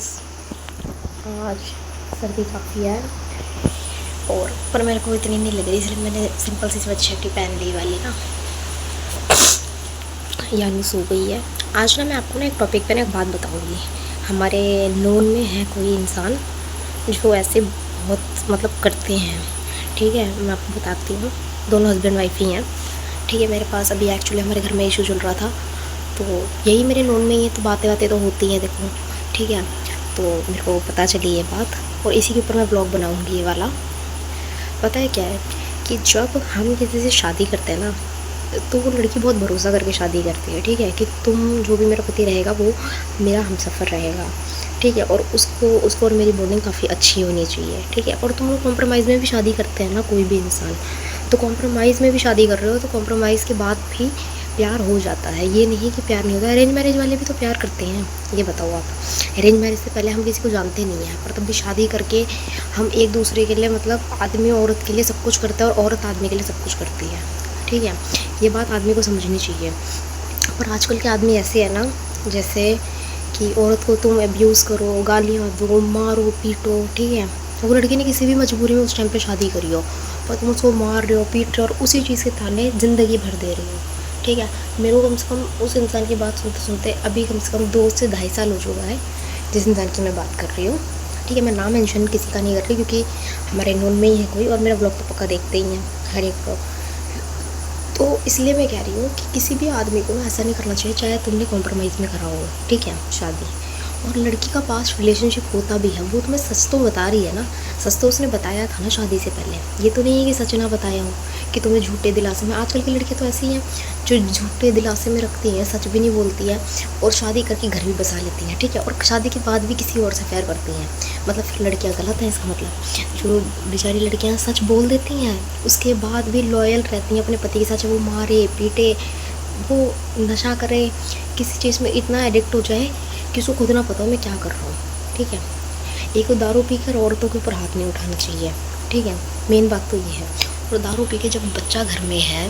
Friends, आज सर्दी काफ़ी है और पर मेरे को इतनी नहीं लग रही, इसलिए मैंने सिंपल सी स्वेटशर्ट ही पहन ली वाली ना, यानी सो गई है। आज ना मैं आपको ना एक टॉपिक पे ना एक बात बताऊंगी। हमारे नोन में है कोई इंसान जो ऐसे बहुत मतलब करते हैं। ठीक है, मैं आपको बताती हूँ। दोनों हस्बैंड वाइफ ही हैं। ठीक है, मेरे पास अभी एक्चुअली हमारे घर में इशू चल रहा था, तो यही मेरे नोन में ही है, तो बातें बातें तो होती हैं देखो। ठीक है, तो मेरे को पता चली ये बात और इसी के ऊपर मैं ब्लॉग बनाऊंगी ये वाला। पता है क्या है कि जब हम किसी से शादी करते हैं ना, तो वो लड़की बहुत भरोसा करके शादी करती है। ठीक है, कि तुम जो भी मेरा पति रहेगा वो मेरा हमसफ़र रहेगा। ठीक है, और उसको और मेरी बॉन्डिंग काफ़ी अच्छी होनी चाहिए। ठीक है, और तुम लोग कॉम्प्रोमाइज़ में भी शादी करते हैं ना, कोई भी इंसान, तो कॉम्प्रोमाइज़ में भी शादी कर रहे हो तो कॉम्प्रोमाइज़ के बाद भी प्यार हो जाता है। ये नहीं कि प्यार नहीं होता। अरेंज मैरिज वाले भी तो प्यार करते हैं, ये बताओ आप। अरेंज मैरिज से पहले हम किसी को जानते नहीं हैं, पर तब भी शादी करके हम एक दूसरे के लिए मतलब आदमी औरत के लिए सब कुछ करता है और औरत आदमी के लिए सब कुछ करती है। ठीक है, ये बात आदमी को समझनी चाहिए। पर आजकल के आदमी ऐसे है ना, जैसे कि औरत को तुम अब्यूज़ करो, गालियाँ दो, मारो पीटो। ठीक है, वो लड़की ने किसी भी मजबूरी में उस टाइम पे शादी करी हो, पर तुम उसको मार रहे हो, पीट रहे हो और उसी चीज़ के ताने ज़िंदगी भर दे रहे हो। ठीक है, मेरे को कम से कम उस इंसान की बात सुनते सुनते अभी कम से कम 2 से ढाई साल हो चुका है, जिस इंसान की मैं बात कर रही हूँ। ठीक है, मैं नाम मेंशन किसी का नहीं कर रही, क्योंकि हमारे नोन में ही है कोई और मेरा ब्लॉग तो पक्का देखते ही हैं, हर एक ब्लॉग। तो इसलिए मैं कह रही हूँ कि किसी भी आदमी को ना ऐसा नहीं करना चाहिए, चाहे तुमने कॉम्प्रोमाइज़ में करा हो। ठीक है, शादी और लड़की का पास्ट रिलेशनशिप होता भी है, वो तुम्हें सच तो बता रही है ना, सच तो उसने बताया था ना शादी से पहले। ये तो नहीं है कि सच ना बताया हो, कि तुम्हें झूठे दिलासे में। आजकल की लड़कियाँ तो ऐसी हैं जो झूठे दिलासे में रखती हैं, सच भी नहीं बोलती है और शादी करके घर भी बसा लेती हैं। ठीक है, और शादी के बाद भी किसी और से प्यार करती हैं, मतलब फिर लड़कियाँ गलत हैं इसका मतलब। जो बेचारी लड़कियाँ सच बोल देती हैं उसके बाद भी लॉयल रहती हैं अपने पति के साथ, चाहे वो मारे पीटे, वो नशा करे, किसी चीज़ में इतना एडिक्ट हो जाए कि उसको खुद ना पता हो मैं क्या कर रहा हूँ। ठीक है, एक तो दारू पीकर औरतों के ऊपर हाथ नहीं उठाना चाहिए। ठीक है, मेन बात तो ये है। और दारू पी के जब बच्चा घर में है,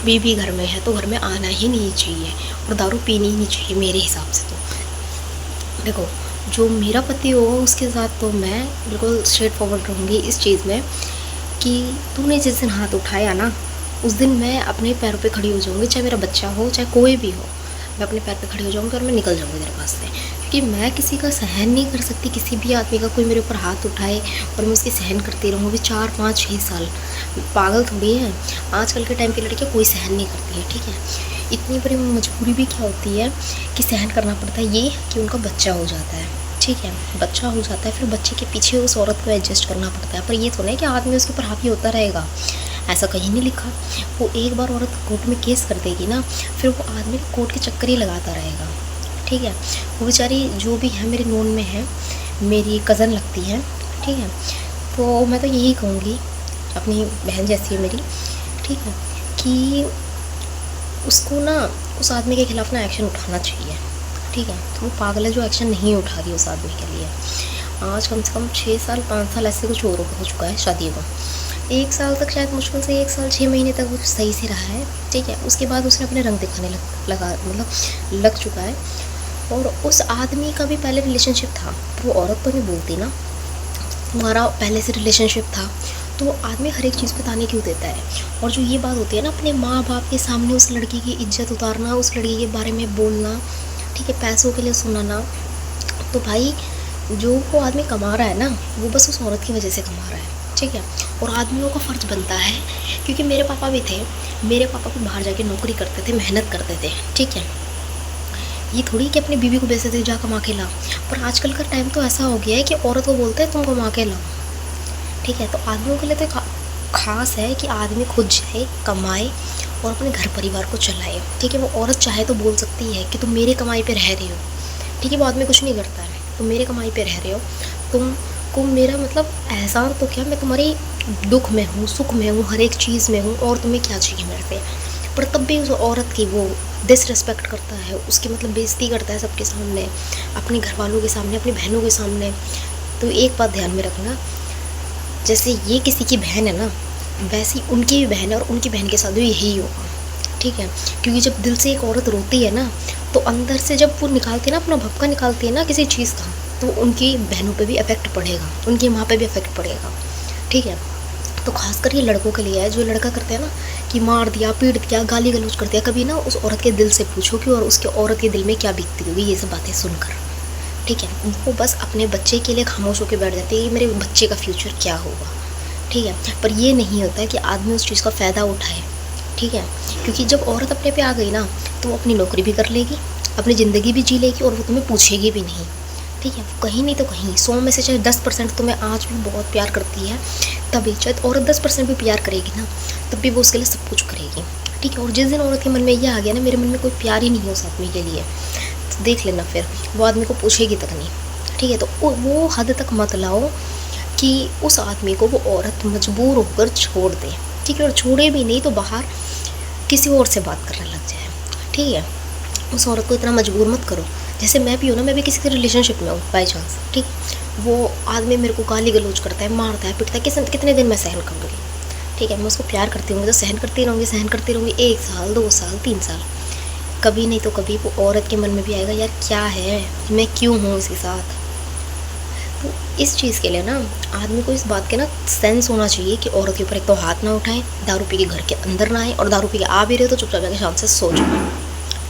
बीवी घर में है, तो घर में आना ही नहीं चाहिए और दारू पीनी ही नहीं चाहिए मेरे हिसाब से। तो देखो, जो मेरा पति होगा उसके साथ तो मैं बिल्कुल स्ट्रेट फॉरवर्ड रहूँगी इस चीज़ में कि तूने जिस दिन हाथ उठाया ना, उस दिन मैं अपने पैरों पे खड़ी हो जाऊँगी, चाहे मेरा बच्चा हो चाहे कोई भी हो, मैं अपने पैर पे खड़ी हो जाऊँगी और मैं निकल जाऊँगी तेरे पास से। क्योंकि मैं किसी का सहन नहीं कर सकती, किसी भी आदमी का कोई मेरे ऊपर हाथ उठाए और मैं उसकी सहन करती रहूँ भी 4 5 6 साल। पागल थोड़ी है, आजकल के टाइम की लड़कियाँ कोई सहन नहीं करती है। ठीक है, इतनी बड़ी मजबूरी भी क्या होती है कि सहन करना पड़ता है, ये कि उनका बच्चा हो जाता है। ठीक है, बच्चा हो जाता है, फिर बच्चे के पीछे उस औरत को एडजस्ट करना पड़ता है। पर ये तो नहीं कि आदमी उसके ऊपर हावी होता रहेगा, ऐसा कहीं नहीं लिखा। वो एक बार औरत कोर्ट में केस कर देगी ना, फिर वो आदमी कोर्ट के चक्कर ही लगाता रहेगा। ठीक है, वो बेचारी जो भी है मेरे नोन में है, मेरी कज़न लगती है। ठीक है, तो मैं तो यही कहूँगी, अपनी बहन जैसी है मेरी। ठीक है, कि उसको ना उस आदमी के खिलाफ़ ना एक्शन उठाना चाहिए। ठीक है, तो वो पागल है जो एक्शन नहीं उठा रही उस आदमी के लिए। आज कम से कम 6 साल 5 साल ऐसे कुछ और हो चुका है शादी को। 1 साल तक शायद, मुश्किल से 1 साल 6 महीने तक वो सही से रहा है। ठीक है, उसके बाद उसने अपने रंग दिखाने लग चुका है। और उस आदमी का भी पहले रिलेशनशिप था, वो औरत तो नहीं बोलती ना, तुम्हारा पहले से रिलेशनशिप था, तो वो आदमी हर एक चीज़ पे ताने क्यों देता है। और जो ये बात होती है ना, अपने माँ बाप के सामने उस लड़की की इज्जत उतारना, उस लड़की के बारे में बोलना, ठीक है, पैसों के लिए सुनाना, तो भाई जो वो आदमी कमा रहा है ना, वो बस उस औरत की वजह से कमा रहा है। ठीक है, और आदमियों का फ़र्ज़ बनता है, क्योंकि मेरे पापा भी थे, मेरे पापा भी बाहर जाके नौकरी करते थे, मेहनत करते थे। ठीक है, ये थोड़ी कि अपनी बीवी को बेचते थे जा कमा के ला। पर आजकल का टाइम तो ऐसा हो गया है कि औरत को बोलते हैं तुम कमा के लाओ। ठीक है, तो आदमियों के लिए तो ख़ास है कि आदमी खुद जाए, कमाए और अपने घर परिवार को चलाए। ठीक है, वो औरत चाहे तो बोल सकती है कि तुम मेरे कमाई पे रह रहे हो। ठीक है, वो आदमी कुछ नहीं करता है, तुम मेरे कमाई पे रह रहे हो, तुमको मेरा मतलब एहसान तो क्या, मैं तुम्हारी दुख में हूँ, सुख में हूँ, हर एक चीज़ में हूँ, और तुम्हें क्या चाहिए मेरे से। पर तब भी उस औरत की वो डिसरिस्पेक्ट करता है, उसकी मतलब बेइज्जती करता है सबके सामने, अपने घर वालों के सामने, अपनी बहनों के सामने। तो एक बात ध्यान में रखना, जैसे ये किसी की बहन है ना, वैसी उनकी भी बहन है और उनकी बहन के साथ भी यही होगा। ठीक है, क्योंकि जब दिल से एक औरत रोती है ना, तो अंदर से जब वो निकालती है ना, अपना भपका निकालती है ना किसी चीज़ का, तो उनकी बहनों पे भी इफ़ेक्ट पड़ेगा, उनकी माँ पे भी इफ़ेक्ट पड़ेगा, ठीक है। तो खासकर ये लड़कों के लिए है, जो लड़का करते हैं ना कि मार दिया, पीट दिया, गाली गलौज कर दिया, कभी ना उस औरत के दिल से पूछो कि और उसके औरत के दिल में क्या बीतती होगी ये सब बातें सुनकर, ठीक है। वो बस अपने बच्चे के लिए खामोश होकर बैठ जाती है कि मेरे बच्चे का फ्यूचर क्या होगा, ठीक है। पर ये नहीं होता है कि आदमी उस चीज़ का फ़ायदा उठाए, ठीक है। क्योंकि जब औरत अपने पे आ गई ना तो वो अपनी नौकरी भी कर लेगी, अपनी ज़िंदगी भी जी लेगी और वो तुम्हें पूछेगी भी नहीं, ठीक है। कहीं नहीं तो कहीं 100 में से चाहे 10% तुम्हें आज भी बहुत प्यार करती है, तभी चाहे औरत 10% भी प्यार करेगी ना, तब भी वो उसके लिए सब कुछ करेगी, ठीक है। और जिस दिन औरत के मन में ये आ गया ना मेरे मन में कोई प्यार ही नहीं है उस आदमी के लिए, तो देख लेना फिर वो आदमी को पूछेगी तक नहीं, ठीक है। तो वो हद तक मत लाओ कि उस आदमी को वो औरत मजबूर होकर छोड़ दे, ठीक है। और छोड़े भी नहीं तो बाहर किसी और से बात करने लग जाए, ठीक है। उस औरत को इतना मजबूर मत करो। जैसे मैं भी हूँ ना, मैं भी किसी के रिलेशनशिप में हूँ बाई चांस, ठीक। वो आदमी मेरे को गाली गलौज करता है, मारता है, पिटता है, कितने दिन मैं सहन करूँगी, ठीक है। मैं उसको प्यार करती हूँ तो सहन करती रहूँगी 1 साल 2 साल 3 साल, कभी नहीं तो कभी वो औरत के मन में भी आएगा यार क्या है, मैं क्यों हूँ इसके साथ। तो इस चीज़ के लिए ना आदमी को इस बात के ना सेंस होना चाहिए कि औरत के ऊपर एक तो हाथ ना उठाएं, दारू पी के घर के अंदर ना आए, और दारू पी के आ भी रहे हो तो चुपचाप जाके शाम से सो जाओ,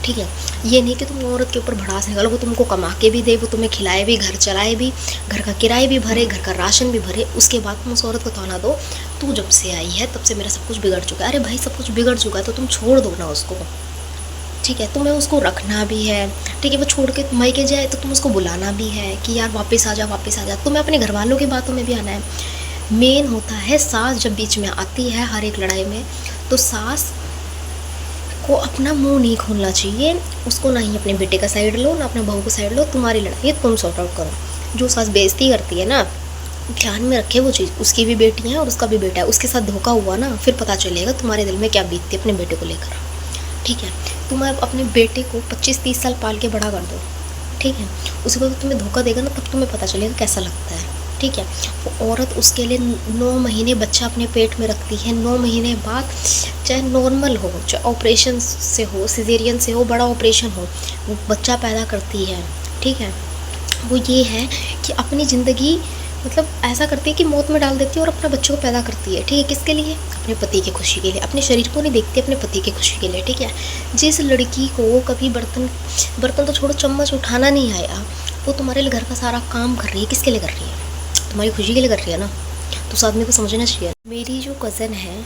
ठीक है। ये नहीं कि तुम औरत के ऊपर भड़ास निकालो, वो तुमको कमा के भी दे, वो तुम्हें खिलाए भी, घर चलाए भी, घर का किराया भी भरे, घर का राशन भी भरे, उसके बाद तुम उस औरत को ताना दो तू जब से आई है तब से मेरा सब कुछ बिगड़ चुका है। अरे भाई सब कुछ बिगड़ चुका है तो तुम छोड़ दो ना उसको, ठीक है। तुम्हें उसको रखना भी है, ठीक है। वो छोड़ के मायके जाए तो तुम उसको बुलाना भी है कि यार वापस आ जा वापस आ जा। तुम्हें अपने घर वालों की बातों में भी आना है। मेन होता है सास जब बीच में आती है हर एक लड़ाई में, तो सास को अपना मुंह नहीं खोलना चाहिए, उसको ना ही अपने बेटे का साइड लो ना अपने बहू का साइड लो, तुम्हारी लड़ाई है तुम सॉर्ट आउट करो। जो सास बेइज्जती करती है ना ध्यान में रखे वो चीज़, उसकी भी बेटी है और उसका भी बेटा है, उसके साथ धोखा हुआ ना फिर पता चलेगा तुम्हारे दिल में क्या बीतती है अपने बेटे को लेकर, ठीक है। तुम अपने बेटे को 25-30 साल पाल के बड़ा कर दो, ठीक है। उसके बाद तुम्हें धोखा देगा ना तब तुम्हें पता चलेगा कैसा लगता है, ठीक है। वो औरत उसके लिए 9 महीने बच्चा अपने पेट में रखती है, 9 महीने बाद चाहे नॉर्मल हो, चाहे ऑपरेशन से हो, सिजेरियन से हो, बड़ा ऑपरेशन हो, वो बच्चा पैदा करती है, ठीक है। वो ये है कि अपनी ज़िंदगी मतलब ऐसा करती है कि मौत में डाल देती है और अपने बच्चों को पैदा करती है, ठीक है। किसके लिए? अपने पति की खुशी के लिए। अपने शरीर को नहीं देखती, अपने पति की खुशी के लिए, ठीक है। जिस लड़की को कभी बर्तन तो छोड़ो चम्मच उठाना नहीं आया, वो तुम्हारे लिए घर का सारा काम कर रही है, किसके लिए कर रही है? तुम्हारी खुशी के लिए कर रही है ना। तो उस आदमी को समझना चाहिए। मेरी जो कज़न है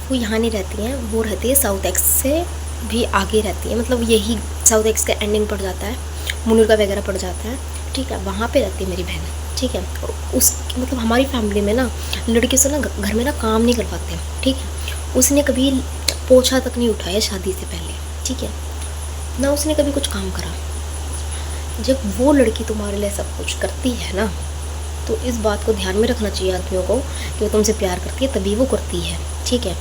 वो यहाँ नहीं रहती हैं, वो रहती है साउथ एक्स से भी आगे रहती है, मतलब यही साउथ एक्स का एंडिंग पड़ जाता है, मुनिरका वगैरह पड़ जाता है, ठीक है। वहाँ पे रहती है मेरी बहन, ठीक है। और उस मतलब हमारी फैमिली में ना लड़के से ना घर में ना काम नहीं करवाते, ठीक है। उसने कभी पोछा तक नहीं उठाया शादी से पहले, ठीक है ना, उसने कभी कुछ काम करा। जब वो लड़की तुम्हारे लिए सब कुछ करती है ना तो इस बात को ध्यान में रखना चाहिए आदमियों को कि वो तुमसे प्यार करती है तभी वो करती है, ठीक है।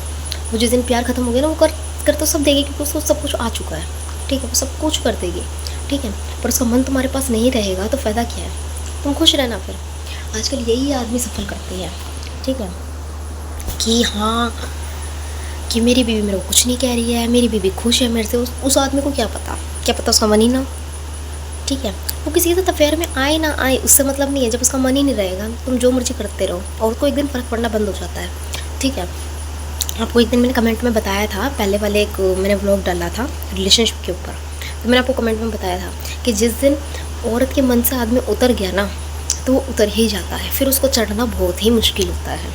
वो जिस दिन प्यार ख़त्म हो गया ना वो कर तो सब देगी क्योंकि उसको सब कुछ आ चुका है, ठीक है। वो सब कुछ कर देगी, ठीक है। पर उसका मन तुम्हारे पास नहीं रहेगा तो फ़ायदा क्या है? तुम खुश रहना फिर। आजकल यही आदमी सफल करते हैं, ठीक है, कि हाँ कि मेरी बीवी मेरे को कुछ नहीं कह रही है, मेरी बीवी खुश है मेरे से। उस आदमी को क्या पता उसका मन ही ना, ठीक है। वो किसी के साथ अफेयर में आए ना आए उससे मतलब नहीं है, जब उसका मन ही नहीं रहेगा तुम जो मर्जी करते रहो और को एक दिन फ़र्क पड़ना बंद हो जाता है, ठीक है। आपको एक दिन मैंने कमेंट में बताया था, पहले वाले एक मैंने व्लॉग डाला था रिलेशनशिप के ऊपर, तो मैंने आपको कमेंट में बताया था कि जिस दिन औरत के मन से आदमी उतर गया ना तो वो उतर ही जाता है, फिर उसको चढ़ना बहुत ही मुश्किल होता है,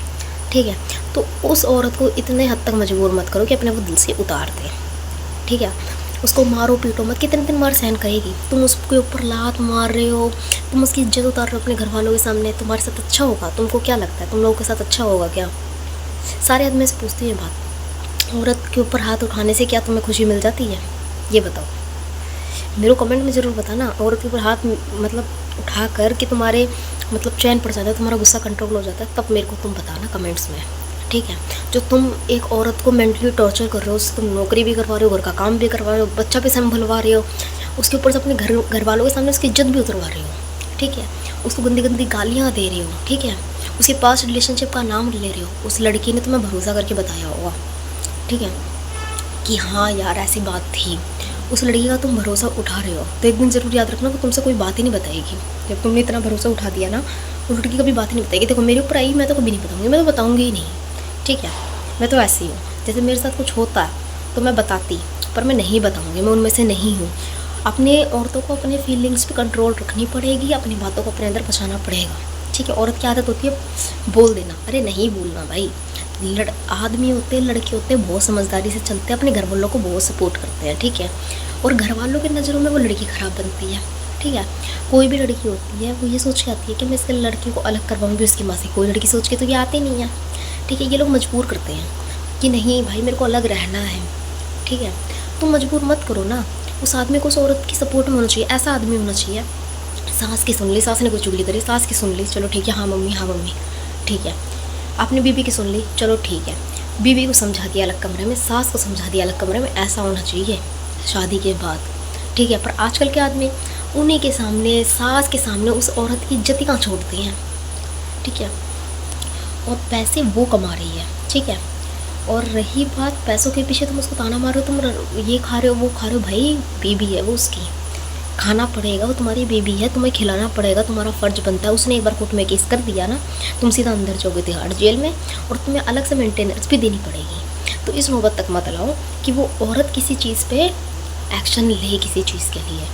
ठीक है। तो उस औरत को इतने हद तक मजबूर मत करो कि अपने वो दिल से उतार दे, ठीक है। उसको मारो पीटो मत, कितने दिन मार सहन करेगी? तुम उसके ऊपर लात मार रहे हो, तुम उसकी इज्जत उतार रहे हो अपने घर वालों के सामने, तुम्हारे साथ अच्छा होगा? तुमको क्या लगता है तुम लोगों के साथ अच्छा होगा क्या? सारे आदमी से पूछते हैं बात, औरत के ऊपर हाथ उठाने से क्या तुम्हें खुशी मिल जाती है? ये बताओ मेरे को कमेंट में ज़रूर बताना। औरत के ऊपर हाथ मतलब उठा कर कि तुम्हारे मतलब चैन पड़ जाता है, तुम्हारा गुस्सा कंट्रोल हो जाता है, तब मेरे को तुम बताना कमेंट्स में, ठीक है। जो तुम एक औरत को मेंटली टॉर्चर कर रहे हो, उससे तुम नौकरी भी करवा रहे हो, घर का काम भी करवा रहे हो, बच्चा भी संभलवा रहे हो, उसके ऊपर से अपने घर वालों के सामने उसकी इज्जत भी उतरवा रहे हो, ठीक है। उसको गंदी गंदी गालियाँ दे रहे हो, ठीक है। उसके पास रिलेशनशिप का नाम ले रहे हो। उस लड़की ने तुम्हें भरोसा करके बताया होगा, ठीक है, कि हाँ यार ऐसी बात थी, उस लड़की का तुम भरोसा उठा रहे हो तो एक दिन ज़रूर याद रखना वो तुमसे कोई बात ही नहीं बताएगी। जब तुमने इतना भरोसा उठा दिया ना, वो लड़की कभी बात ही नहीं बताएगी। देखो मेरे ऊपर आई, मैं तो कभी नहीं बताऊँगी, मैं तो बताऊँगी ही नहीं, ठीक है। मैं तो ऐसी हूँ, जैसे मेरे साथ कुछ होता है तो मैं बताती, पर मैं नहीं बताऊँगी, मैं उनमें से नहीं हूँ। अपने औरतों को अपने फीलिंग्स पे कंट्रोल रखनी पड़ेगी, अपनी बातों को अपने अंदर बचाना पड़ेगा, ठीक है। औरत की आदत होती है बोल देना, अरे नहीं बोलना भाई। आदमी होते हैं, लड़के होते हैं, बहुत समझदारी से चलते हैं, अपने घर वालों को बहुत सपोर्ट करते हैं, ठीक है। और घर वालों की नज़रों में वो लड़की ख़राब बनती है, ठीक है। कोई भी लड़की होती है वो ये सोच के आती है कि मैं इस लड़की को अलग करवाऊँगी उसकी माँ से। कोई लड़की सोच के तो ये आती नहीं है, ठीक है। ये लोग मजबूर करते हैं कि नहीं भाई मेरे को अलग रहना है, ठीक है। तुम मजबूर मत करो ना, उस आदमी को उस औरत की सपोर्ट में होना चाहिए, ऐसा आदमी होना चाहिए। सास की सुन ली, सास ने कोई चुगली करी, सास की सुन ली, चलो ठीक है, हाँ मम्मी, ठीक है। आपने बीबी की सुन ली, चलो ठीक है, बीबी को समझा दिया अलग कमरे में, सास को समझा दिया अलग कमरे में। ऐसा होना चाहिए शादी के बाद, ठीक है। पर आजकल के आदमी उन्हीं के सामने, सास के सामने उस औरत की इज्जत ही कहाँ छोड़ते हैं, ठीक है। और पैसे वो कमा रही है, ठीक है। और रही बात पैसों के पीछे तुम उसको ताना मारो, तुम ये खा रहे हो वो खा रहे हो, भाई बीबी है वो, उसकी खाना पड़ेगा, वो तुम्हारी बेबी है, तुम्हें खिलाना पड़ेगा, तुम्हारा फ़र्ज बनता है। उसने एक बार कोर्ट में केस कर दिया ना, तुम सीधा अंदर जाओगे तिहाड़ जेल में, और तुम्हें अलग से मेंटेनेंस भी देनी पड़ेगी। तो इस नौबत तक मत लाओ कि वो औरत किसी चीज़ पे एक्शन ले, किसी चीज़ के लिए,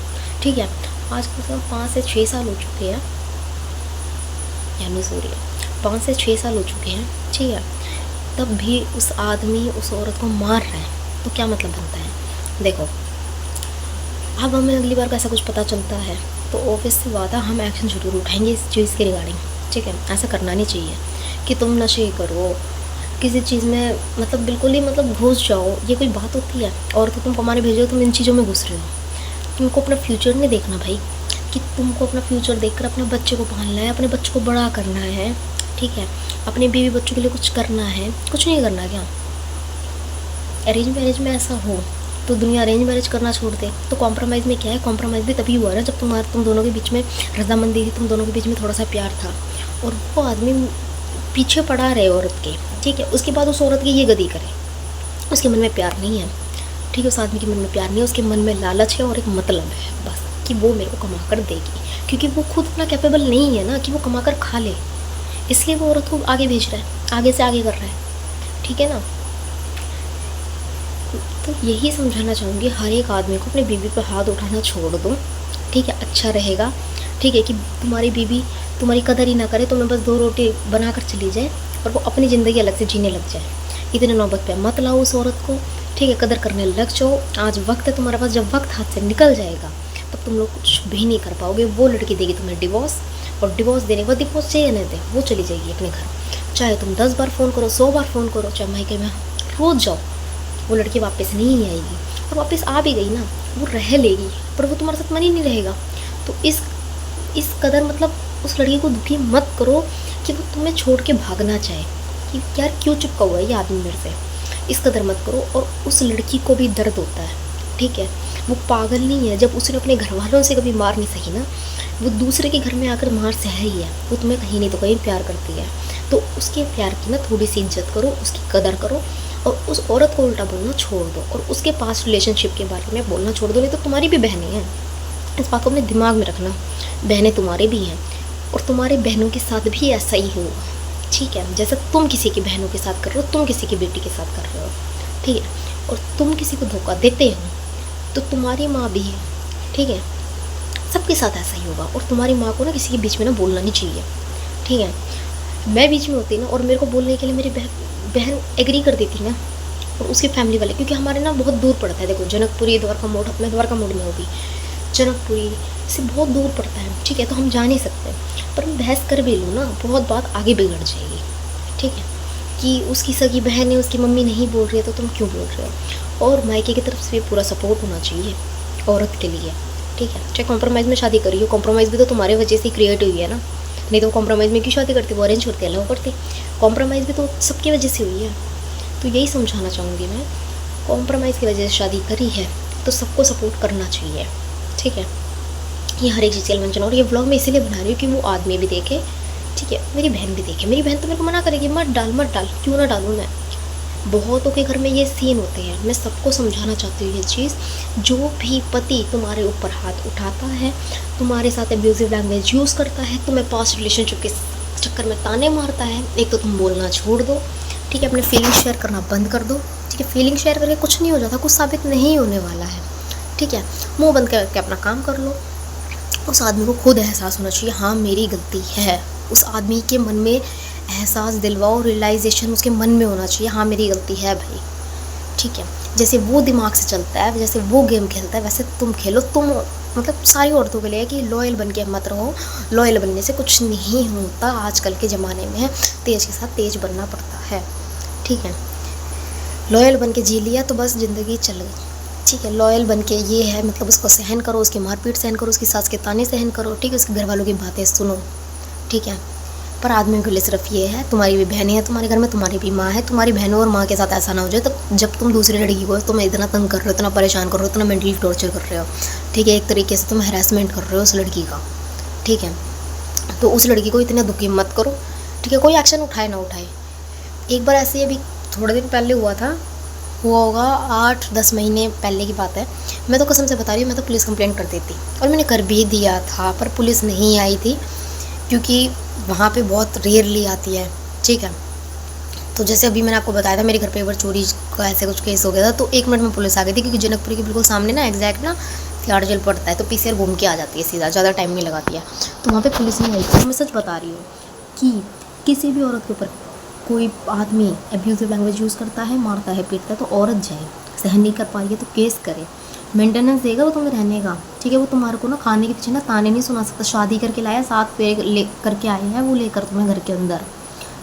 ठीक है। आज कम 5 से 6 साल हो चुके हैं, यानी सॉरी 5 से 6 साल हो चुके हैं, ठीक है। तब भी उस आदमी उस औरत को मार रहा है, तो क्या मतलब बनता है। देखो अब हमें अगली बार का ऐसा कुछ पता चलता है तो ऑब्वियस सी बात है हम एक्शन ज़रूर उठाएंगे इस चीज़ के रिगार्डिंग, ठीक है। ऐसा करना नहीं चाहिए कि तुम नशे करो, किसी चीज़ में मतलब बिल्कुल ही मतलब घुस जाओ, ये कोई बात होती है। और तो तुम कमाने भेजो, तुम इन चीज़ों में घुस रहे हो। तुमको अपना फ्यूचर नहीं देखना भाई, कि तुमको अपना फ्यूचर देखकर अपने बच्चे को पालना है, अपने बच्चे को बड़ा करना है, ठीक है। अपने बीवी बच्चों के लिए कुछ करना है, कुछ नहीं करना क्या। अरेंज मैरिज में ऐसा हो तो दुनिया अरेंज मैरिज करना छोड़ दे। तो कॉम्प्रोमाइज़ में क्या है, कॉम्प्रोमाइज़ भी तभी हुआ ना जब तुम दोनों के बीच में रजामंदी थी, तुम दोनों के बीच में थोड़ा सा प्यार था, और वो आदमी पीछे पड़ा रहे औरत के, ठीक है। उसके बाद उस औरत की ये गति करे, उसके मन में प्यार नहीं है, ठीक है। उस आदमी के मन में प्यार नहीं है, उसके मन में लालच है और एक मतलब है बस, कि वो मेरे को कमा कर देगी, क्योंकि वो खुद इतना कैपेबल नहीं है ना कि वो कमा कर खा ले, इसलिए वो औरत को आगे भेज रहा है, आगे से आगे कर रहा है, ठीक है ना। तो यही समझाना चाहूँगी हर एक आदमी को, अपनी बीवी पर हाथ उठाना छोड़ दो, ठीक है। अच्छा रहेगा, ठीक है, कि तुम्हारी बीवी तुम्हारी कदर ही ना करे, तुम्हें बस 2 रोटी बना कर चली जाए और वो अपनी ज़िंदगी अलग से जीने लग जाए। इतने नौबत पे मत लाओ उस औरत को, ठीक है। कदर करने लग जाओ, आज वक्त है तुम्हारे पास, जब वक्त हाथ से निकल जाएगा तब तुम लोग कुछ भी नहीं कर पाओगे। वो लड़की देगी तुम्हें डिवोर्स, और डिवोर्स देने के बाद डिवोर्स चाहिए ना दे, वो चली जाएगी अपने घर। चाहे तुम 10 बार फ़ोन करो, 100 बार फ़ोन करो, चाहे मायके में रोज़ जाओ, वो लड़की वापस नहीं आएगी। और वापस आ भी गई ना, वो रह लेगी, पर वो तुम्हारे साथ मन ही नहीं रहेगा। तो इस कदर मतलब उस लड़की को दुखी मत करो कि वो तुम्हें छोड़ के भागना चाहे, कि यार क्यों चिपका हुआ है ये आदमी मेरे से, इस कदर मत करो। और उस लड़की को भी दर्द होता है, ठीक है। वो पागल नहीं है, जब उसने अपने घर वालों से कभी मार नहीं सही ना, वो दूसरे के घर में आकर मार सह रही है। वो तुम्हें कहीं नहीं तो कहीं प्यार करती है, तो उसके प्यार की ना थोड़ी सी इज्जत करो, उसकी कदर करो, और उस औरत को उल्टा बोलना छोड़ दो, और उसके पास रिलेशनशिप के बारे में बोलना छोड़ दो। नहीं तो तुम्हारी भी बहनें हैं, इस बात को अपने दिमाग में रखना, बहनें तुम्हारे भी हैं, और तुम्हारी बहनों के साथ भी ऐसा ही होगा, ठीक है। जैसा तुम किसी की बहनों के साथ कर रहे हो, तुम किसी की बेटी के साथ कर रहे हो, ठीक है। और तुम किसी को धोखा देते हो तो तुम्हारी माँ भी है, ठीक है। सबके साथ ऐसा ही होगा, और तुम्हारी माँ को ना किसी के बीच में ना बोलना नहीं चाहिए, ठीक है। मैं बीच में होती ना, और मेरे को बोलने के लिए मेरी बहन एग्री कर देती ना, और उसकी फैमिली वाले, क्योंकि हमारे ना बहुत दूर पड़ता है। देखो जनकपुरी द्वारका मोड़, मैं द्वारका मोड़ में होगी, जनकपुरी से बहुत दूर पड़ता है, ठीक है। तो हम जा नहीं सकते, पर मैं बहस कर भी लूँ ना, बहुत बात आगे बिगड़ जाएगी, ठीक है। कि उसकी सगी बहन है, उसकी मम्मी नहीं बोल रही है तो तुम क्यों बोल रहे हो। और मायके की तरफ से भी पूरा सपोर्ट होना चाहिए औरत के लिए, ठीक है। चाहे कॉम्प्रोमाइज़ में शादी करी हो, कॉम्प्रोमाइज़ भी तो तुम्हारे वजह से क्रिएट हुई है ना, नहीं तो कॉम्प्रोमाइज़ में क्यों शादी करती, वो अरेंज करते, अलाउ करते। कॉम्प्रोमाइज़ भी तो सबकी वजह से हुई है। तो यही समझाना चाहूँगी मैं, कॉम्प्रोमाइज़ की वजह से शादी करी है तो सबको सपोर्ट करना चाहिए, ठीक है। ये हर एक चीज़ के लिए mention, और ये व्लॉग मैं इसीलिए बना रही हूँ कि वो आदमी भी देखे, ठीक है, मेरी बहन भी देखे। मेरी बहन तो मेरे को मना करेगी, मत डाल, क्यों ना डालूँ मैं, बहुतों के घर में ये सीन होते हैं। मैं सबको समझाना चाहती हूँ ये चीज़, जो भी पति तुम्हारे ऊपर हाथ उठाता है, तुम्हारे साथ एब्यूजिव लैंग्वेज यूज़ करता है, तुम्हें पास्ट रिलेशनशिप के चक्कर में ताने मारता है, एक तो तुम बोलना छोड़ दो, ठीक है, अपने फीलिंग शेयर करना बंद कर दो, ठीक है। फीलिंग शेयर करके कुछ नहीं हो जाता, कुछ साबित नहीं होने वाला है, ठीक है। मुँह बंद करके अपना काम कर लो। उस आदमी को खुद एहसास होना चाहिए, हाँ मेरी गलती है। उस आदमी के मन में एहसास दिलवाओ, रियलाइजेशन उसके मन में होना चाहिए, हाँ मेरी गलती है भाई, ठीक है। जैसे वो दिमाग से चलता है, जैसे वो गेम खेलता है, वैसे तुम खेलो। तुम मतलब सारी औरतों के लिए कि लॉयल बन के मत रहो। लॉयल बनने से कुछ नहीं होता, आजकल के ज़माने में तेज के साथ तेज बनना पड़ता है, ठीक है। लॉयल बन के जी लिया तो बस ज़िंदगी चल गई, ठीक है। लॉयल बन के ये है मतलब उसको सहन करो, उसकी मारपीट सहन करो, उसकी सास के ताने सहन करो, ठीक है, उसके घर वालों की बातें सुनो, ठीक है। पर आदमियों के लिए सिर्फ ये है, तुम्हारी भी बहनें हैं तुम्हारे घर में, तुम्हारी भी माँ है, तुम्हारी बहनों और माँ के साथ ऐसा ना हो जाए तो जब तुम दूसरी लड़की को तुम्हें इतना तंग कर रहे हो, इतना परेशान कर रहे हो, इतना मेंटली टॉर्चर कर रहे हो, ठीक है, एक तरीके से तुम हैरेसमेंट कर रहे हो उस लड़की का, ठीक है। तो उस लड़की को इतना दुखी मत करो, ठीक है। कोई एक्शन उठाए ना उठाए। एक बार ऐसे ही अभी थोड़े दिन पहले हुआ होगा 8-10 महीने पहले की बात है। मैं तो कसम से बता रही हूँ, मैं तो पुलिस कंप्लेंट कर देती और मैंने कर भी दिया था, पर पुलिस नहीं आई थी क्योंकि वहाँ पे बहुत रेयरली आती है, ठीक है। तो जैसे अभी मैंने आपको बताया था मेरे घर पे एक बार चोरी का ऐसे कुछ केस हो गया था, तो 1 मिनट में पुलिस आ गई थी, क्योंकि जनकपुरी के बिल्कुल सामने ना एग्जैक्ट ना तिहाड़ जेल पड़ता है, तो पीसीआर घूम के आ जाती है सीधा, ज़्यादा टाइम नहीं लगाती है। तो वहाँ पे पुलिस नहीं आई थी। मैं सच बता रही हूँ कि किसी भी औरत के ऊपर कोई आदमी एब्यूजिव लैंग्वेज यूज़ करता है, मारता है, पीटता है, तो औरत जाए, सहन नहीं कर पा रही है तो केस करे, मेंटेनेंस देगा वो तुम्हें रहने का, ठीक है। वो तुम्हारे को ना खाने के पीछे ना ताने नहीं सुना सकता। शादी करके लाया, 7 पे ले करके आए हैं वो, लेकर तुम्हें घर के अंदर,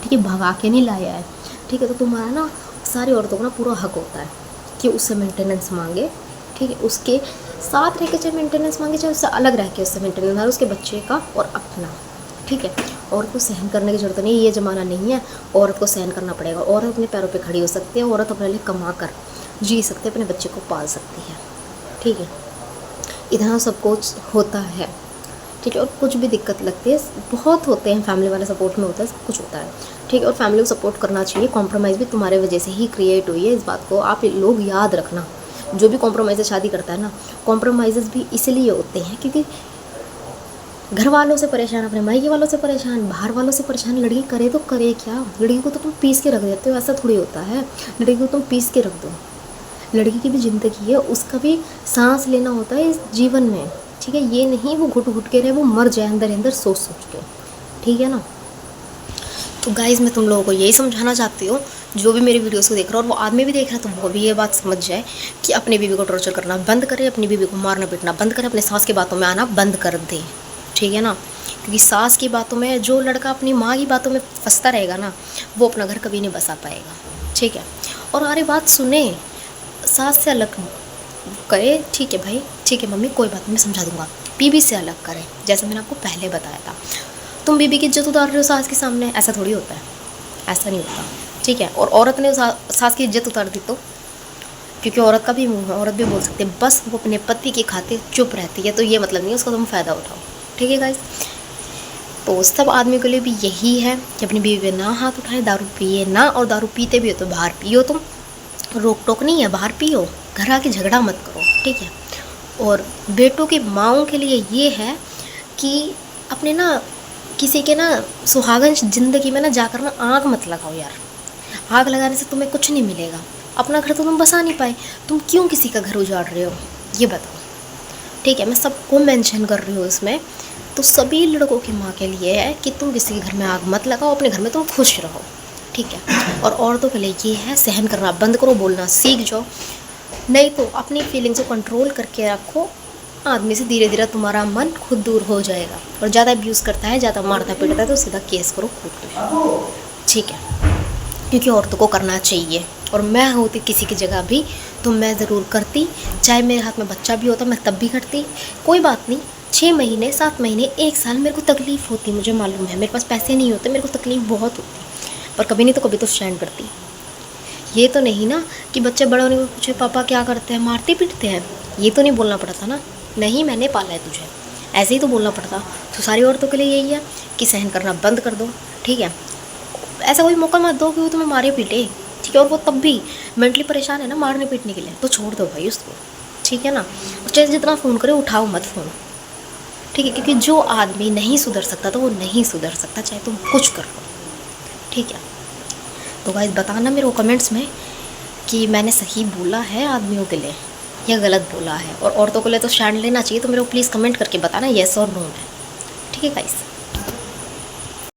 ठीक है, भगा के नहीं लाया है, ठीक है। तो तुम्हारा ना सारी औरतों को ना पूरा हक होता है कि उससे मेंटेनेंस मांगे, ठीक है, उसके साथ रह के चाहे मेंटेनेंस मांगे, चाहे उससे अलग रह के उससे मेंटेनेंस मांगे, उसके बच्चे का और अपना, ठीक है। औरत को सहन करने की ज़रूरत नहीं, ये ज़माना नहीं है औरत को सहन करना पड़ेगा। औरत अपने पैरों पे खड़ी हो सकती है, औरत अपने लिए कमा कर जी सकती है, अपने बच्चे को पाल सकती है, ठीक है। इतना सब कुछ होता है, ठीक है। और कुछ भी दिक्कत लगती है, बहुत होते हैं, फैमिली वाला सपोर्ट में होता है, सब कुछ होता है, ठीक है। और फैमिली को सपोर्ट करना चाहिए। कॉम्प्रोमाइज़ भी तुम्हारे वजह से ही क्रिएट हुई है, इस बात को आप लोग याद रखना। जो भी कॉम्प्रोमाइज़ से शादी करता है ना, कॉम्प्रोमाइज़ भी इसलिए होते हैं क्योंकि घर वालों से परेशान, अपने मायके वालों से परेशान, बाहर वालों से परेशान। लड़की करे तो करे क्या, लड़की को तो तुम पीस के रख देते हो, ऐसा थोड़ी होता है। लड़की को तुम पीस के रख दो, लड़की की भी ज़िंदगी है, उसका भी सांस लेना होता है इस जीवन में, ठीक है। ये नहीं वो घुट घुट के रहे, वो मर जाए अंदर अंदर सोच सोच के, ठीक है ना। तो गाइज़ मैं तुम लोगों को यही समझाना चाहती हूँ, जो भी मेरी वीडियोस को देख रहा है और वो आदमी भी देख रहा है, तो वो भी ये बात समझ जाए कि अपनी बीवी को टॉर्चर करना बंद करे, अपनी बीवी को मारना पीटना बंद करे, अपने सास की बातों में आना बंद कर दे, ठीक है ना। क्योंकि सास की बातों में, जो लड़का अपनी माँ की बातों में फंसता रहेगा ना, वो अपना घर कभी नहीं बसा पाएगा, ठीक है। और अरे बात सुने, सास से अलग करे, ठीक है भाई, ठीक है मम्मी, कोई बात नहीं, मैं समझा दूंगा। बीवी से अलग करें, जैसे मैंने आपको पहले बताया था। तुम बीवी की इज्जत उतार रहे हो सास के सामने, ऐसा थोड़ी होता है, ऐसा नहीं होता, ठीक है। और औरत ने सास की इज्जत उतार दी तो, क्योंकि औरत का भी मुंह है, औरत भी बोल सकती है, बस वो अपने पति की खातिर चुप रहती है, तो ये मतलब नहीं है उसका तुम फ़ायदा उठाओ, ठीक है गाइस। तो सब आदमी के लिए भी यही है कि अपनी बीवी पे ना हाथ उठाए, दारू पिए ना, और दारू पीते भी हो तो बाहर पियो, तुम रोक टोक नहीं है, बाहर पियो, घर आके झगड़ा मत करो, ठीक है। और बेटों की माँओं के लिए ये है कि अपने ना किसी के ना सुहागन ज़िंदगी में ना जाकर ना आग मत लगाओ यार। आग लगाने से तुम्हें कुछ नहीं मिलेगा, अपना घर तो तुम बसा नहीं पाए, तुम क्यों किसी का घर उजाड़ रहे हो, ये बताओ, ठीक है। मैं सबको मेंशन कर रही हूँ इसमें, तो सभी लड़कों की माँ के लिए है कि तुम किसी के घर में आग मत लगाओ, अपने घर में तुम खुश रहो, ठीक है। और औरतों के लिए ये है, सहन करना बंद करो, बोलना सीख जाओ, नहीं तो अपनी फीलिंग्स को कंट्रोल करके रखो। आदमी से धीरे धीरे तुम्हारा मन खुद दूर हो जाएगा। और ज़्यादा अब्यूज़ करता है, ज़्यादा मारता पीटता है, तो सीधा केस करो खुद पे, ठीक है। क्योंकि औरतों को करना चाहिए, और मैं होती किसी की जगह भी तो मैं ज़रूर करती, चाहे मेरे हाथ में बच्चा भी होता मैं तब भी करती। कोई बात नहीं, 6 महीने 7 महीने 1 साल मेरे को तकलीफ़ होती, मुझे मालूम है, मेरे पास पैसे नहीं होते, मेरे को तकलीफ़ बहुत होती, पर कभी नहीं तो कभी तो स्टैंड करती। ये तो नहीं ना कि बच्चे बड़े होने को पूछे पापा क्या करते हैं, मारते पीटते हैं, ये तो नहीं बोलना पड़ता ना, नहीं मैंने पाला है तुझे, ऐसे ही तो बोलना पड़ता। तो सारी औरतों के लिए यही है कि सहन करना बंद कर दो, ठीक है। ऐसा कोई मौका मत दो कि वो तुम्हें मारे पीटे, ठीक ठीक है। और वो तब भी मेंटली परेशान है ना मारने पीटने के लिए, तो छोड़ दो भाई उसको, ठीक है ना। चाहे जितना फ़ोन करे उठाओ मत फ़ोन, ठीक है। क्योंकि जो आदमी नहीं सुधर सकता तो वो नहीं सुधर सकता, चाहे तुम कुछ कर लो, ठीक है। तो गाइस बताना मेरे को कमेंट्स में कि मैंने सही बोला है आदमियों के लिए या गलत बोला है, और औरतों के लिए तो स्टैंड लेना चाहिए। तो मेरे को प्लीज़ कमेंट करके बताना येस और नो में, ठीक है गाइस।